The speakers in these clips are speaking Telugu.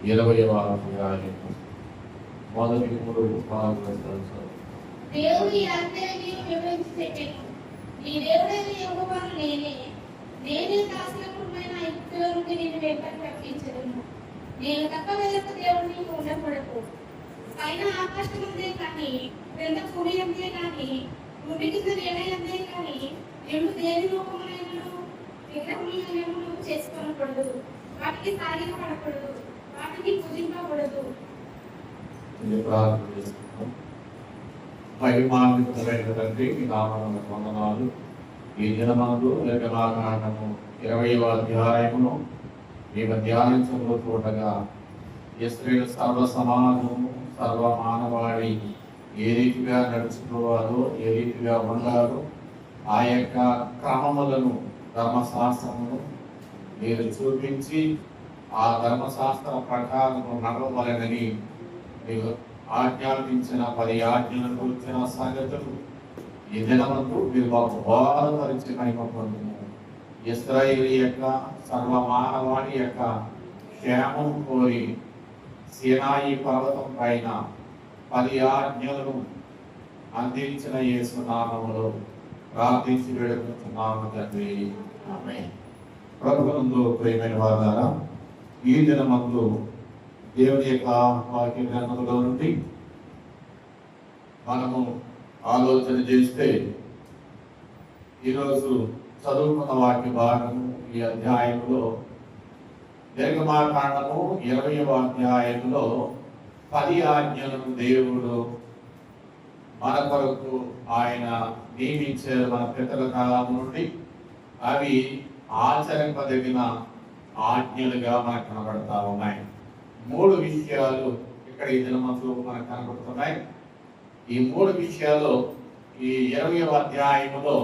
20వ అధ్యాయము మొదటి 3 భాగాలు. దేవుడు ఈ ఆజ్ఞని వివరించి చెప్పాను. నీ దేవుడైన యెహోవాను నేనే దాసులకుమైన ఐగుప్తులో నుండి నిన్ను వెంబడి రప్పించెదను. నేను తప్ప వేరొక దేవుడు నీకు ఉండకూడదు. పైన ఆకాశం ఉందే కానీ, క్రింద భూమి ఉందే కానీ, భూమి కింద నేల ఉందే కానీ, నీవు దేని రూపములైనను విగ్రహములైనను నువ్వు చేసుకోనకూడదు. వాటికి సాగిలపడకూడదు, వాటిని పూజింపకూడదు. మహిమాన్వితుడైన తండ్రి, మీ నామమునకు వందనాలు. ఈ దినమందు లేఖనాకాండము 20వ అధ్యాయమును మేము ధ్యానించబో చూడగా ఇశ్రాయేలు సర్వ సమాజము సర్వ మానవాళి ఏ రీతిగా నడుచుకోవాలో, ఏ రీతిగా ఉండాలో ఆ యొక్క క్రమములను ధర్మశాస్త్రమును మీరు చూపించి ఆ ధర్మశాస్త్ర ప్రకారం నడవలనని మీరు ఆజ్ఞాపించిన 10 ఆజ్ఞలను గురించిన సంగతులు ఈ దినమందు మీరు మాకు బోధపరిచి మహిమ పొందుతున్నారు. ఇశ్రాయేలు యొక్క సర్వ మానవాళి యొక్క క్షేమం కోరి సీనాయి పర్వతం పైన 10 ఆజ్ఞలను అందించిన యేసు నామములో ప్రార్థించి వేడుకుంటున్నాము తండ్రి. ఆమేన్. ప్రభువునందు ప్రియమైన వారారా, ఈ దినమందు దేవుని యొక్క వాక్య గ్రంథంలో నుండి మనము ఆలోచన చేస్తే ఈరోజు చదువుకున్న వాక్య భాగము ఈ అధ్యాయంలో నిర్గమాకాండము 20వ అధ్యాయంలో 10 ఆజ్ఞలను దేవుడు మన కొరకు ఆయన నియమించారు. మన పితల కాలం నుండి అవి ఆచరింపదగిన ఆజ్ఞలుగా మనకు కనబడతా ఉన్నాయి. 3 విషయాలు ఇక్కడ ఈ దినమంలో మనకు కనబడుతున్నాయి. ఈ 3 విషయాలు ఈ 20వ అధ్యాయంలో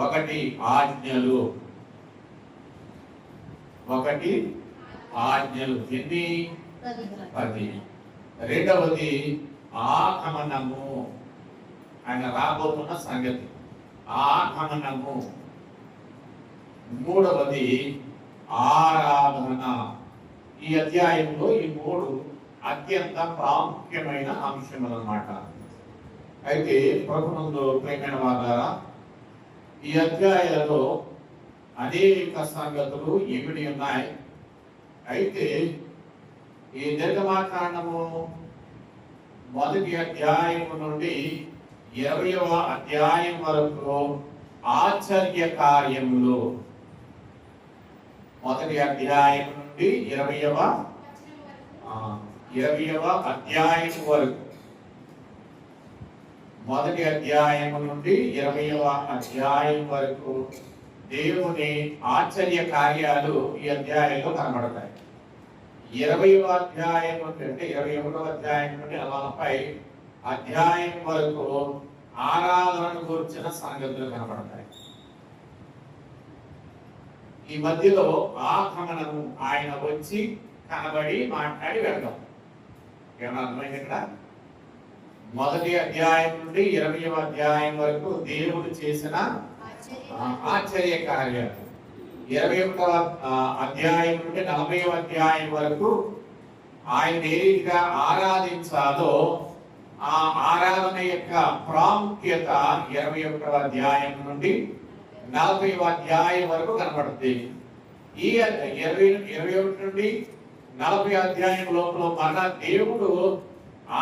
ఒకటి ఆజ్ఞలు. ఎన్ని? 10. రెండవది ఆగమనము, ఆయన రాబోతున్న సంగతి ఆగమనము. మూడవది ఆరాధన. ఈ అధ్యాయంలో ఈ 3 అత్యంత ప్రాముఖ్యమైన అంశములు అన్నమాట. అయితే ప్రభువునందు ప్రియమైన వారారా, ఈ అధ్యాయంలో అనేక సంగతులు ఇమిడి ఉన్నాయి. అయితే ఈ నిర్గమాకాండము మొదటి అధ్యాయం నుండి 20వ అధ్యాయం వరకు ఆశ్చర్య కార్యములు. మొదటి అధ్యాయం నుండి 20వ అధ్యాయం వరకు, మొదటి అధ్యాయం నుండి 20వ అధ్యాయం వరకు దేవుని ఆశ్చర్య కార్యాలు ఈ అధ్యాయంలో కనబడతాయి. 20వ అధ్యాయం అంటే 21వ అధ్యాయం నుండి 40 అధ్యాయం వరకు ఆరాధనను గురించిన సంగతులు కనబడతాయి. ఈ మధ్యలో ఆగమనము, ఆయన వచ్చి కనబడి మాట్లాడి వెళ్దాం. ఏమన్నా అర్థమైంది? ఇక్కడ మొదటి అధ్యాయం నుండి 20వ అధ్యాయం వరకు దేవుడు చేసిన ఆశ్చర్య కార్యాలు, 21వ అధ్యాయం నుండి 40వ అధ్యాయం వరకు ఆయన ఏ రీతిగా ఆరాధించాలో ఆ ఆరాధన యొక్క ప్రాముఖ్యత 21వ అధ్యాయం నుండి 40వ అధ్యాయం వరకు కనబడుతుంది. ఈ 21 నుండి 40 అధ్యాయం లోపల మన దేవుడు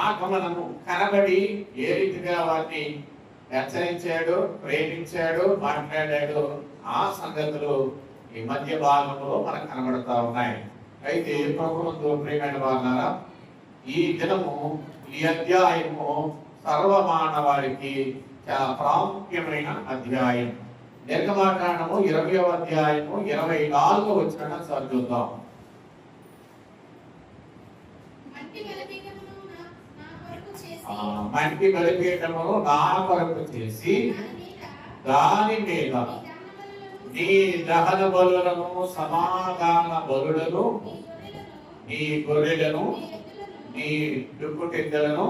ఆగమనము కనబడి ఏ రీతిగా వారిని హెచ్చరించాడు, ప్రేమించాడు, మాట్లాడాడు, ఆ సంగతులు ఈ మధ్య భాగంలో మనకు కనబడతా ఉన్నాయి. అయితే ప్రభువునందు ప్రియమైన వారులారా, ఈ దినము ఈ అధ్యాయము సర్వమానవాళికి చాలా ప్రాముఖ్యమైన అధ్యాయం. నిర్గమాకాండము 20వ అధ్యాయము 24వ వచనం చదువుదాం. మట్టి బలిపీఠమును నా కొరకు చేసి దాని మీద నీ దహన బలులను, సమాధాన బలులను, నీ గొర్రెలను, నీ దుక్కుటెద్దలను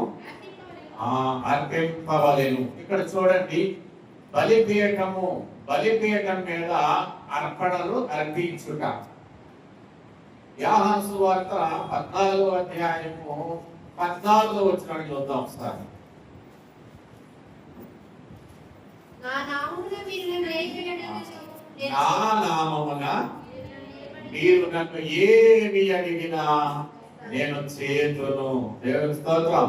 అర్పింపవలెను. ఇక్కడ చూడండి, బలిపీఠం మీద అర్పణలు అర్పించుట. యోహాను సువార్త 14వ అధ్యాయము 14వ వచనాన్ని చూద్దాం ఒకసారి. నా నామమున మీరు నన్ను ఏమి అడిగినా నేను చేతును. దేవుని స్తోత్రం.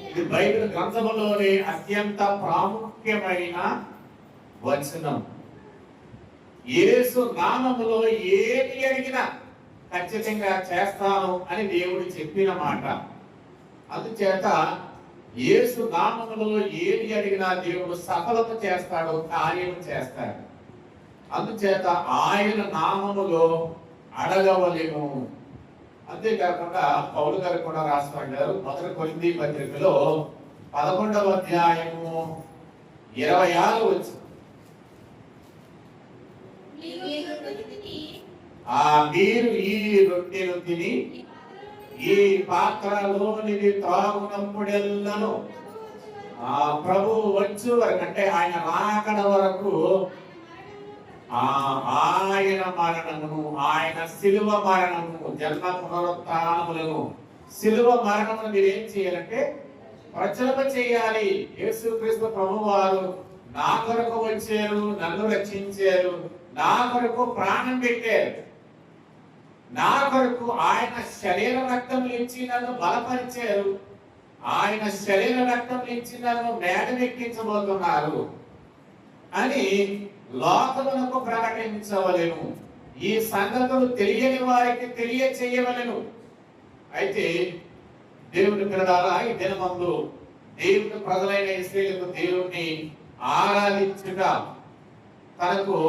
ఇది బైబిల్ గ్రంథములోని అత్యంత ప్రాముఖ్యమైన వచనం. యేసు నామములో ఏమి అడిగినా ఖచ్చితంగా చేస్తాను అని దేవుడు చెప్పిన మాట. అందుచేత యేసు నామములో ఏది అడిగినా దేవుడు సఫలత చేస్తాడు, కార్యం చేస్తాడు. అందుచేత ఆయన నామములో అడగవలెను. అంతేకాకుండా పౌలు గారు కూడా రాస్తాడు 1 కొరింథీ పత్రికలో 11వ అధ్యాయము 26వ వచనం. మీరు ఈ రొట్టెను తిని ఈ పాత్రలోనిది త్రాగునప్పుడెల్లను ప్రభు వచ్చు వరకు, అంటే ఆయన రాకడ వరకు ఆయన మరణమును, ఆయన శిలువ మరణము, జన్మ పునరుత్థానములను, శిలువ మరణమును మీరు ఏం చేయాలంటే ప్రచురణ చేయాలి. యేసుక్రీస్తు ప్రభువారు నా కొరకు వచ్చారు, నన్ను రక్షించారు, నా కొరకు ప్రాణం పెట్టారు, నా కొరకు ఆయన శరీర రక్తం ఇచ్చి నన్ను బలపరిచారు, ఆయన శరీర రక్తం ఇచ్చి నన్ను మేడమెక్కించబోతున్నారు అని లోకమునకు ప్రకటించవలెను. ఈ సంగతులు తెలియని వారికి తెలియచేయవలెను. అయితే దేవుని పిల్లలారా, ఈ దినమందు దేవుని ప్రజలైన ఇశ్రాయేలుకు దేవుణ్ణి ఆరాధించుట తనకు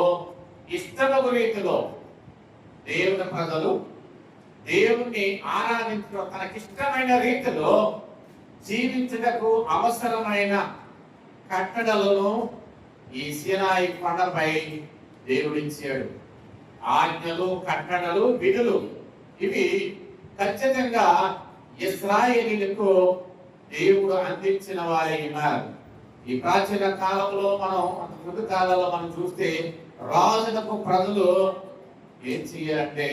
ఇష్టమగు రీతిలో దేవుని ప్రజలు దేవుణ్ణి ఆరాధించడం తనకిష్టమైన రీతిలో జీవించుటకు అవసరమైన కట్టడలను ఈ సీనాయి కొండపై దేవుడిచ్చాడు. ఆజ్ఞలు, కట్టడలు, విధులు ఇవి ఖచ్చితంగా ఇశ్రాయేలీయులకు దేవుడు అందించిన వారే ఉన్నారు. ఈ ప్రాచీన కాలంలో ముందు కాలంలో మనం చూస్తే రాజులకు ప్రజలు ఏం చెయ్యాలంటే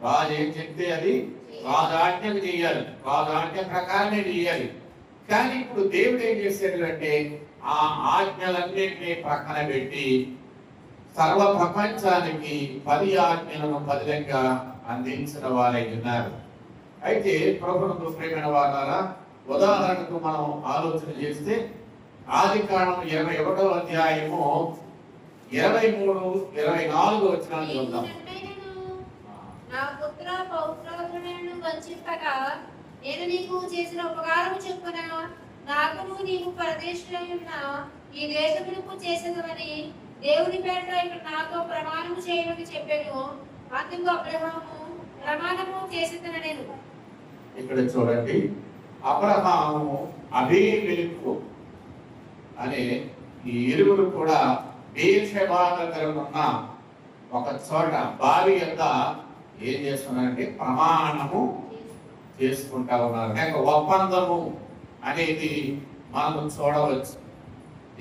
రాజు ఏం చెప్తే అది రాజాజ్ఞకు చేయాలి, రాజాజ్ఞ ప్రకారమే చేయాలి. కానీ ఇప్పుడు దేవుడు ఏం చేశాడు అంటే ఆ ఆజ్ఞలన్నింటినీ ప్రక్కన పెట్టి సర్వ ప్రపంచానికి 10 ఆజ్ఞలను బదిలంగా అందించిన వారై ఉన్నారు. అయితే ప్రభువుకు ప్రియమైన వారారా, ఉదాహరణకు మనం ఆలోచన చేస్తే ఆదికాండం 21వ అధ్యాయము 23, 24 వచనాలు చూద్దాం. నా పుత్ర పౌత్రులను వంచింపక నేను నీకు చేసిన ఉపకారం చొప్పున నాకును నీవు పరదేశంలో ఉన్న ఈ దేశమునకు చేసేదవని దేవుని పేరిట ఇక్కడ నాతో ప్రమాణము చేయమని చెప్పాను. అందుకు అబ్రహాము ప్రమాణము చేసేదన నేను. ఇక్కడ చూడండి, అబ్రహాము, అబీమెలెకు అనే ఈ ఇరువురు కూడా బేర్షెబా దగ్గర ఉన్న ఒక చోట బావి యొక్క ఏం చేస్తున్నారంటే ప్రమాణము చేసుకుంటా ఉన్నారు. లేక ఒప్పందము అనేది మనం చూడవచ్చు.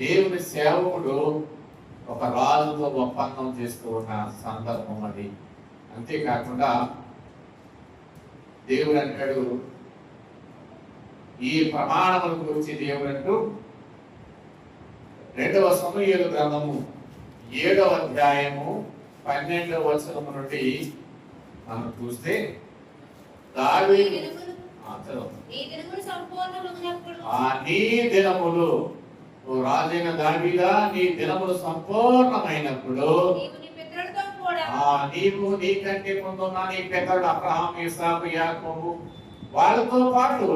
దేవుని సేవకుడు ఒక రాజుతో ఒప్పందం చేస్తూ ఉన్న సందర్భం అది. అంతేకాకుండా దేవుడు అంటాడు, ఈ ప్రమాణముల గురించి దేవుడు అంటూ 2వ సమూయేలు గ్రంథము 7వ అధ్యాయము 12వ వచనం నుండి మనం చూస్తే దావీదు నీ దినములు, రాజైన దావీదా, నీ దినములు సంపూర్ణమైనప్పుడు నీవు నీకంటే ముందున్న నీ పితరుడు అబ్రహాము, ఇస్సాకు, యాకోబు వాళ్ళతో పాటు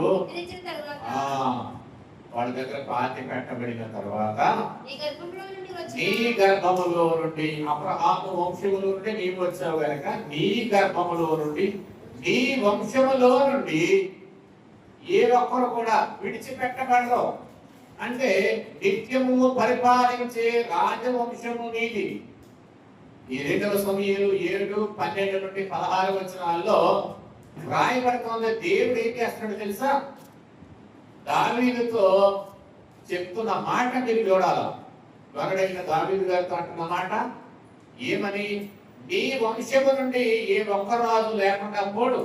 వాళ్ళ దగ్గర పాతి పెట్టబడిన తర్వాత నీ గర్భములో నుండి, అబ్రహాము వంశములో నుండి నీవు వచ్చావు కనుక నీ గర్భములో నుండి, నీ వంశములో నుండి ఏ ఒక్కరు కూడా విడిచిపెట్టబడరు. అంటే నిత్యము పరిపాలించే రాజవంశము నీది. ఈ 2వ సమూయేలు 7, 12 నుండి 16 వచనాల్లో రాయబడుతున్న దేవుడు ఏం చేస్తున్నాడు తెలుసా? దావీదుతో చెప్తున్న మాట మీరు చూడాలి. గొర్రెడైన దావీదు గారితో అంటున్న మాట ఏమని? నీ వంశము నుండి ఏ ఒక్క రాజు లేకుండా పోడు.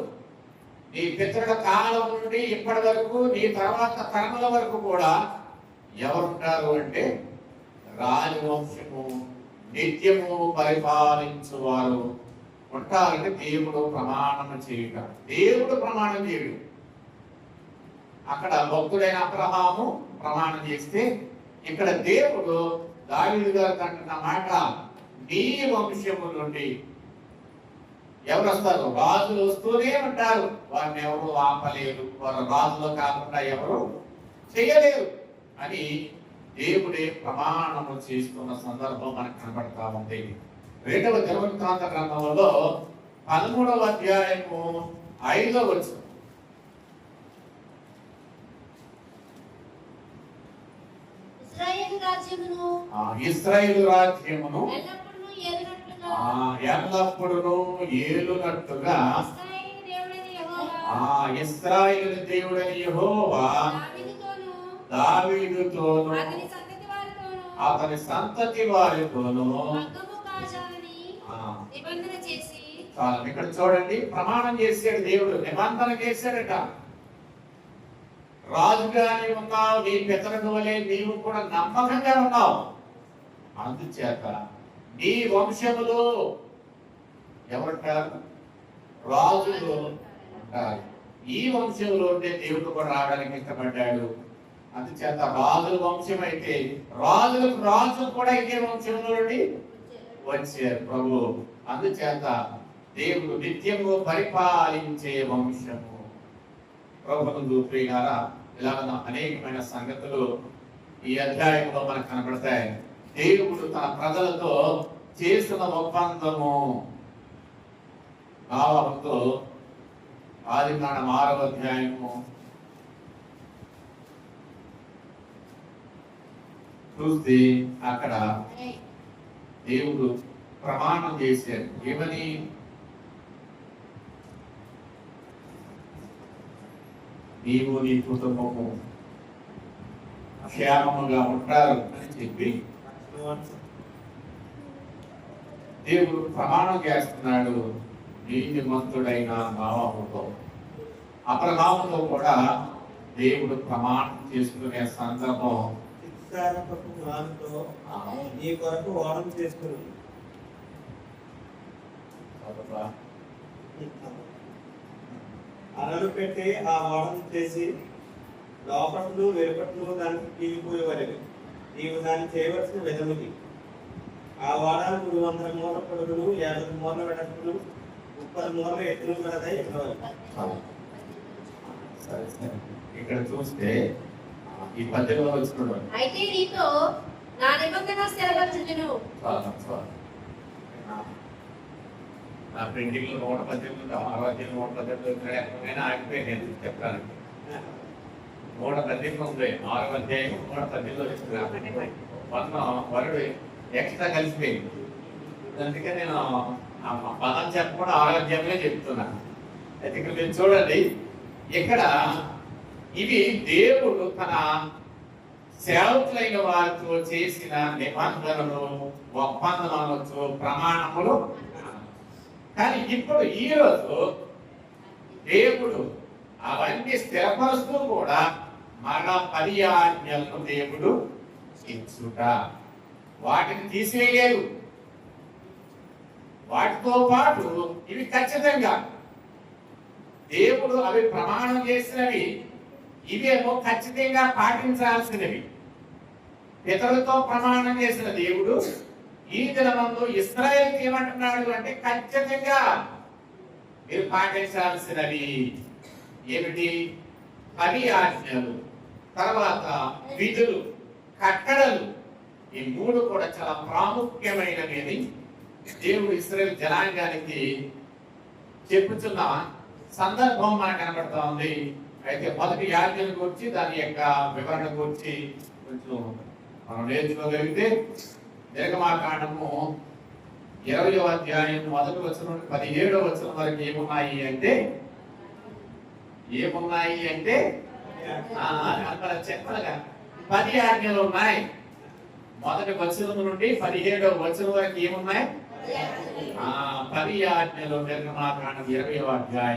నీ పితరుల కాలం నుండి ఇప్పటి వరకు నీ తర్వాత తరముల వరకు కూడా ఎవరుంటారు అంటే రాజవంశము నిత్యము పరిపాలించువారు ఉంటారంటే దేవుడు ప్రమాణం చేయట. దేవుడు ప్రమాణం చేయడు. అక్కడ భక్తుడైన అబ్రహాము ప్రమాణం చేస్తే ఇక్కడ దేవుడు దావీదు గారు అంటున్న మాట, నీ వంశము నుండి ఎవరు వస్తారు? రాజులు వస్తూనే ఉంటారు. వారిని ఎవరు ఆపలేరు. వారు రాజులు కాకుండా ఎవరు చేయలేరు అని దేవుడే ప్రమాణము చేస్తున్న సందర్భం మనకు కనబడతా ఉంది. 2వ దినవృత్తాంత గ్రంథంలో 13వ అధ్యాయము 5వ వచనం. ఇశ్రాయేలు రాజ్యమును ఎల్లప్పుడూ ఏలునట్టుగా ఇశ్రాయేలు దేవుడైన యెహోవా దావీదుతోను అతని సంతతి వారితోను ఇక్కడ చూడండి, ప్రమాణం చేశాడు దేవుడు, నిబంధన చేశాడట. రాజుగానే ఉన్నావు, నీ పితరుల వలె నీవు కూడా నమ్మకంగా ఉన్నావు. అందుచేత నీ వంశములో ఎవరుంటారు? రాజులు ఉంటారు. ఈ వంశంలో ఉంటే దేవుడు కూడా రావడానికి ఇష్టపడ్డాడు. అందుచేత రాజుల వంశం అయితే రాజులకు రాజు కూడా ఇదే వంశంలో నుండి వచ్చారు ప్రభు. అందుచేత దేవుడు నిత్యము పరిపాలించే వంశము. ప్రభుత్వం ప్రియులారా, ఇలాగ అనేకమైన సంగతులు ఈ అధ్యాయంలో మనకు కనబడతాయి. దేవుడు తన ప్రజలతో చేసిన ఒప్పందము నావతో ఆదికాండం 6వ అధ్యాయము చూస్తే అక్కడ దేవుడు ప్రమాణం చేశారు. ఏమని? నీవు నీ కుటుంబము క్షేమముగా ఉంటారు అని చెప్పి దేవుడు ప్రమాణం చేస్తున్నాడు. నీతిమంతుడైన నావముతో, అబ్రహాముతో కూడా దేవుడు ప్రమాణం చేసుకునే సందర్భం నీ కొరకు వారం చేసుకుని అలలు పెట్టి ఆ వారం చేసి లోపట్లు వెలుపట్లు దానికి తీగిపోయేవారు. నీవు దాన్ని చేయవలసిన విధముది. ఆ వారానికి 200 మూల పొడుగులు, 50 మూల వెడల్పులు, 30 మూల ఎత్తులు కలదై ఉండవాలి. ఇక్కడ చూస్తే ఈ 18వ వచనంలో అయితే నీతో నా నిబంధన స్థిరపరచుదును. నా ప్రింటింగ్ 118 118 ఆగిపోయింది చెప్తాను. 118 ఉంది, 6వ అధ్యాయం 118 వరుడు ఎక్స్ట్రా కలిసిపోయింది. అందుకే నేను ఆ పదం చెప్పకుండా 6వ అధ్యాయంలో చెప్తున్నాను. అయితే ఇక్కడ మీరు చూడండి, ఇక్కడ ఇవి దేవుడు తన సేవకులైన వారితో చేసిన నిబంధనలు, ఒప్పందనలు, ప్రమాణములు. కానీ ఇప్పుడు ఈ రోజు దేవుడు అవన్నీ స్థిరపరుస్తూ కూడా మరలా 10 ఆజ్ఞలను దేవుడు ఇచ్చుట, వాటిని తీసివేయలేదు. వాటితో పాటు ఇవి ఖచ్చితంగా దేవుడు అవి ప్రమాణం చేసినవి, ఇవేమో ఖచ్చితంగా పాటించాల్సినవి. పితరులతో ప్రమాణం చేసిన దేవుడు ఈ దినమందు ఇశ్రాయేలుకి ఏమంటున్నాడు అంటే ఖచ్చితంగా మీరు పాటించాల్సినవి ఏమిటి? 10 ఆజ్ఞలు, తర్వాత విధులు, కట్టడలు. ఈ 3 కూడా చాలా ప్రాముఖ్యమైనవి అని దేవుడు ఇశ్రాయేలు జనాంగానికి చెప్పుచున్న సందర్భం మనకు కనబడతా ఉంది. అయితే మొదటి ఆజ్ఞల గురించి, దాని యొక్క వివరణ గురించి కొంచెం మనం నేర్చుకోగలిగితే, నిర్గమాకాండము 20వ అధ్యాయం 1వ వచనం నుండి 17వ వచనం వరకు ఏమున్నాయి అంటే అక్కడ చెప్పగా 10 ఆజ్ఞలు ఉన్నాయి. మొదటి వచనం నుండి 17వ వచనం వరకు ఏమున్నాయి? 10 ఆజ్ఞలు నిర్గమాకాండం 20వ అధ్యాయం